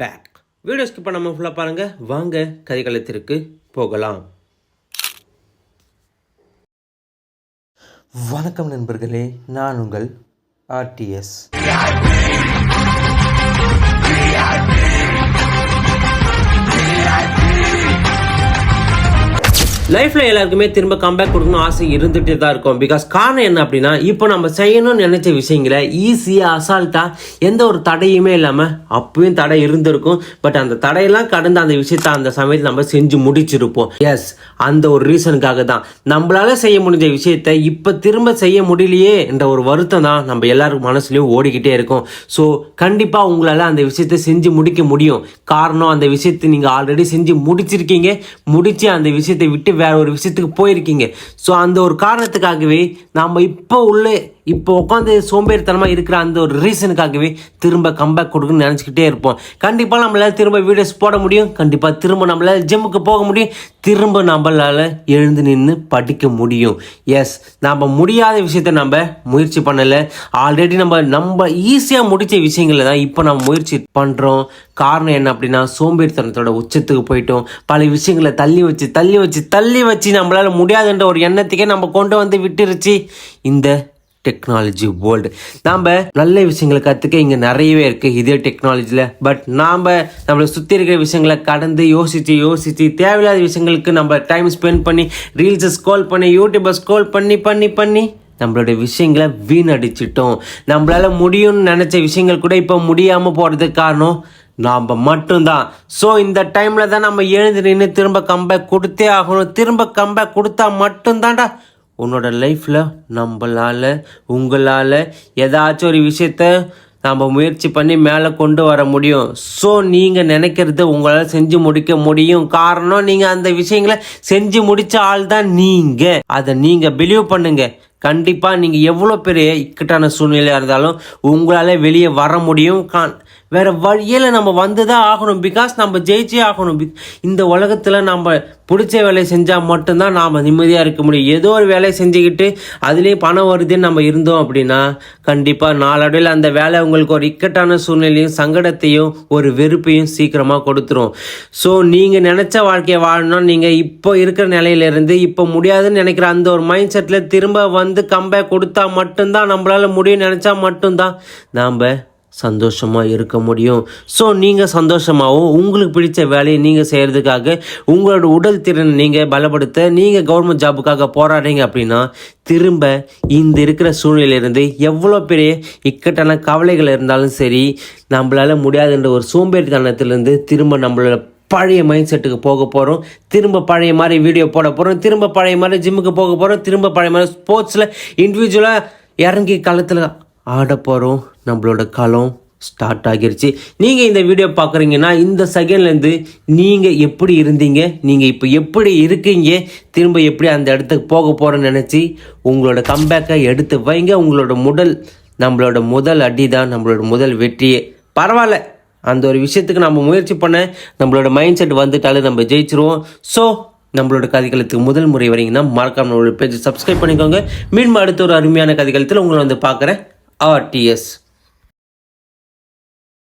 Back. Video skip பண்ணாமல் ஃபுல்லாக பாருங்கள். வாங்க கதைக்களத்திற்கு போகலாம். வணக்கம் நண்பர்களே, நான் உங்கள் ஆர்டிஎஸ். லைஃப்பில் எல்லாருக்குமே திரும்ப கம்பேக் கொடுக்கணும் ஆசை இருந்துகிட்டே தான் இருக்கும். பிகாஸ் காரணம் என்ன அப்படின்னா, இப்போ நம்ம செய்யணும்னு நினச்ச விஷயங்களை ஈஸியாக அசால்ட்டாக எந்த ஒரு தடையுமே இல்லாமல், அப்பயும் தடை இருந்திருக்கும், பட் அந்த தடையெல்லாம் கடந்து அந்த விஷயத்த அந்த சமயத்தில் நம்ம செஞ்சு முடிச்சிருப்போம். எஸ், அந்த ஒரு ரீசனுக்காக தான் நம்மளால செய்ய முடிஞ்ச விஷயத்த இப்போ திரும்ப செய்ய முடியலையே என்ற ஒரு வருத்தம் தான் நம்ம எல்லாருக்கும் மனசுலையும் ஓடிக்கிட்டே இருக்கும். ஸோ கண்டிப்பாக உங்களால் அந்த விஷயத்த செஞ்சு முடிக்க முடியும். காரணம், அந்த விஷயத்தை நீங்கள் ஆல்ரெடி செஞ்சு முடிச்சிருக்கீங்க. முடிச்சு அந்த விஷயத்தை விட்டு வேற ஒரு விஷயத்துக்கு போயிருக்கீங்க. ஸோ அந்த ஒரு காரணத்துக்காகவே நாம் இப்போ உட்காந்து சோம்பேறித்தனமாக இருக்கிற அந்த ஒரு ரீசனுக்காகவே திரும்ப கம்பேக் கொடுக்குன்னு நினச்சிக்கிட்டே இருப்போம். கண்டிப்பாக நம்மளால் திரும்ப வீடியோஸ் போட முடியும். கண்டிப்பாக திரும்ப நம்மளால் ஜிம்முக்கு போக முடியும். திரும்ப நம்மளால் எழுந்து நின்று படிக்க முடியும். எஸ், நம்ம முடியாத விஷயத்த நம்ம முயற்சி பண்ணலை. ஆல்ரெடி நம்ம ஈஸியாக முடித்த விஷயங்களை தான் இப்போ நம்ம முயற்சி பண்ணுறோம். காரணம் என்ன அப்படின்னா, சோம்பேறித்தனத்தோட உச்சத்துக்கு போயிட்டோம். பல விஷயங்களை தள்ளி வச்சு நம்மளால் முடியாதுன்ற ஒரு எண்ணத்துக்கே நம்ம கொண்டு வந்து விட்டுருச்சு இந்த டெக்னாலஜி வேர்ல்டு. நாம் நல்ல விஷயங்களை கற்றுக்க இங்கே நிறையவே இருக்குது இதே டெக்னாலஜியில். பட் நம்மளை சுற்றி இருக்கிற விஷயங்களை கடந்து யோசித்து தேவையில்லாத விஷயங்களுக்கு நம்ம டைம் ஸ்பெண்ட் பண்ணி ரீல்ஸை ஸ்க்ரோல் பண்ணி யூடியூப்பை ஸ்க்ரோல் பண்ணி நம்மளோட விஷயங்களை வீணடிச்சிட்டோம். நம்மளால் முடியும்னு நினச்ச விஷயங்கள் கூட இப்போ முடியாமல் போகிறதுக்கு காரணம் நாம் மட்டும்தான். ஸோ இந்த டைமில் தான் நம்ம எழுந்து நின்று திரும்ப கம்பேக் கொடுத்தே ஆகணும். திரும்ப கம்பேக் கொடுத்தா மட்டும்தான்டா உன்னோட லைஃப்பில் உங்களால் ஏதாச்சும் ஒரு விஷயத்த நம்ம முயற்சி பண்ணி மேலே கொண்டு வர முடியும். ஸோ நீங்கள் நினைக்கிறது உங்களால் செஞ்சு முடிக்க முடியும். காரணம், நீங்கள் அந்த விஷயங்களை செஞ்சு முடித்த ஆள் தான் நீங்கள். அதை நீங்கள் பிலீவ் பண்ணுங்க. கண்டிப்பாக நீங்கள் எவ்வளோ பெரிய இக்கட்டான சூழ்நிலையாக இருந்தாலும் உங்களால் வெளியே வர முடியும். வேறு வழியில் நம்ம வந்து தான் ஆகணும். பிகாஸ் நம்ம ஜெயிச்சே ஆகணும். இந்த உலகத்தில் நம்ம பிடிச்ச வேலையை செஞ்சால் மட்டும்தான் நாம் நிம்மதியாக இருக்க முடியும். ஏதோ ஒரு வேலையை செஞ்சுக்கிட்டு அதுலேயும் பணம் வருதுன்னு நம்ம இருந்தோம் அப்படின்னா கண்டிப்பாக நாளடைவில் அந்த வேலை உங்களுக்கு ஒரு இக்கட்டான சூழ்நிலையும் சங்கடத்தையும் ஒரு வெறுப்பையும் சீக்கிரமாக கொடுத்துரும். ஸோ நீங்கள் நினச்ச வாழ்க்கையை வாழணும். நீங்கள் இப்போ இருக்கிற நிலையிலேருந்து இப்போ முடியாதுன்னு நினைக்கிற அந்த ஒரு மைண்ட் செட்டில் திரும்ப வந்து கம்பேக் கொடுத்தா மட்டும்தான் நம்மளால் முடியும். நினச்சா மட்டும்தான் நாம் சந்தோஷமாக இருக்க முடியும். ஸோ நீங்கள் சந்தோஷமாகவும் உங்களுக்கு பிடிச்ச வேலையை நீங்கள் செய்கிறதுக்காக உங்களோட உடல் திறனை நீங்கள் பலப்படுத்த நீங்கள் கவர்மெண்ட் ஜாபுக்காக போராடுறீங்க அப்படின்னா திரும்ப இந்த இருக்கிற சூழ்நிலையிலிருந்து எவ்வளோ பெரிய இக்கட்டான கவலைகள் இருந்தாலும் சரி, நம்மளால் முடியாதுன்ற ஒரு சோம்பேறித்தனத்திலேருந்து திரும்ப நம்மளோட பழைய மைண்ட் செட்டுக்கு போக போகிறோம். திரும்ப பழைய மாதிரி வீடியோ போட போகிறோம். திரும்ப பழைய மாதிரி ஜிம்முக்கு போக போகிறோம். திரும்ப பழைய மாதிரி ஸ்போர்ட்ஸில் இண்டிவிஜுவலாக இறங்கி களத்தில் ஆட போகிறோம். நம்மளோட களம் ஸ்டார்ட் ஆகிருச்சு. நீங்கள் இந்த வீடியோ பார்க்குறீங்கன்னா இந்த செகண்ட்லேருந்து நீங்கள் எப்படி இருந்தீங்க, நீங்கள் இப்போ எப்படி இருக்கீங்க, திரும்ப எப்படி அந்த இடத்துக்கு போக போகிறோன்னு நினச்சி உங்களோட கம்பேக்கை எடுத்து வைங்க. நம்மளோட முதல் அடி தான் நம்மளோட முதல் வெற்றியே. பரவாயில்ல, அந்த ஒரு விஷயத்துக்கு நம்ம முயற்சி பண்ண நம்மளோட மைண்ட் செட் வந்துட்டாலும் நம்ம ஜெயிச்சிருவோம். ஸோ நம்மளோட கதைகளுக்கு முதல் முறை வரீங்கன்னா மறக்காம நம்மளோட பேஜ் சப்ஸ்கிரைப் பண்ணிக்கோங்க. மீண்டும் அடுத்த ஒரு அருமையான கதைகளத்தில் உங்களை வந்து பார்க்குறேன். ஆர்டிஎஸ்.